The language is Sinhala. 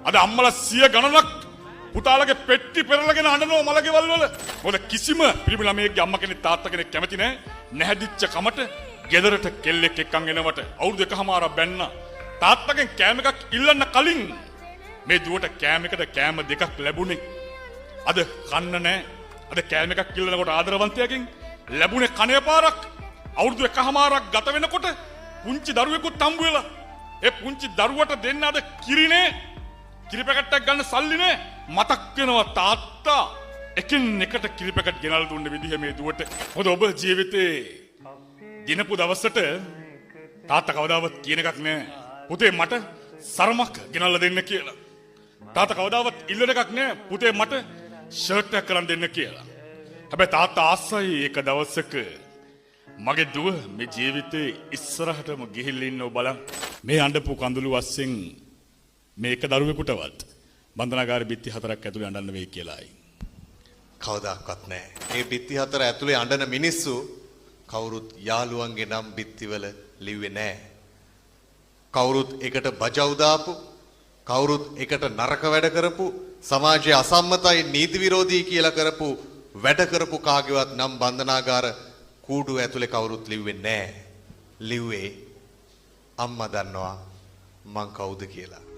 අද අම්මලා 100 ගණනක් පුතාලගේ පෙට්ටි පෙරලගෙන අඬනවා මලකෙවල් වල. මොකද කිසිම පිරිමි ළමයෙක්ගේ අම්මා කෙනෙක් තාත්තා කෙනෙක් කැමති නැහැ නැහැදිච්ච කමට ගෙදරට කෙල්ලෙක් එක්කන් එනවට. අවුරුදු එකමාරක් බැන්නා. තාත්තගෙන් කෑම එකක් ඉල්ලන්න කලින් මේ දුවට කෑම එකට කෑම දෙකක් ලැබුණේ. අද කන්න නැහැ. අද කෑම එකක් ඉල්ලනකොට ආදරවන්තයෙක්ගෙන් ලැබුණේ කණේ පාරක්. අවුරුදු එකමාරක් ගත වෙනකොට පුංචි දරුවෙකුත් හම්බ වෙලා. ඒ පුංචි දරුවට දෙන්න අද කිරිනේ. කිරි පැකට්ටක් ගන්න සල්ලි නෑ. මතක් වෙනවා තාත්තා එකින් එකට කිරි පැකට් ගෙනල්ලා දුන්න විදිහ මේ දුවට. මොකද ඔබ ජීවිතේ දිනපු දවසට තාත්තා කවදාවත් කියන එකක් නෑ. පුතේ මට සරමක් ගෙනල්ලා දෙන්න කියලා. තාත්තා කවදාවත් ඉල්ලන එකක් නෑ. පුතේ මට ෂර්ට් එකක් කරන් දෙන්න කියලා. හැබැයි තාත්තා ආසයි එක දවසක මගේ දුව මේ ජීවිතේ ඉස්සරහටම ගිහිල්ලා ඉන්නව බලන්න. මේ අඬපු කඳුළු වස්සෙන් මේක දරුවෙකුටවත් බන්ධනාගාර බිත්ති 4ක් ඇතුලේ අඬන්න වෙයි කියලායි. කවදාවත් නැහැ. මේ බිත්ති 4 ඇතුලේ අඬන මිනිස්සු කවුරුත් යාළුවන්ගේ නම් බිත්තිවල ලිව්වේ නැහැ. කවුරුත් එකට බජව් දාපු, කවුරුත් එකට නරක වැඩ කරපු, සමාජයේ අසම්මතයි නීති විරෝධී කියලා කරපු වැඩ කරපු කාගේවත් නම් බන්ධනාගාර කූඩු ඇතුලේ කවුරුත් ලිව්වේ නැහැ. ලිව්වේ අම්මා දන්නවා මං කවුද කියලා.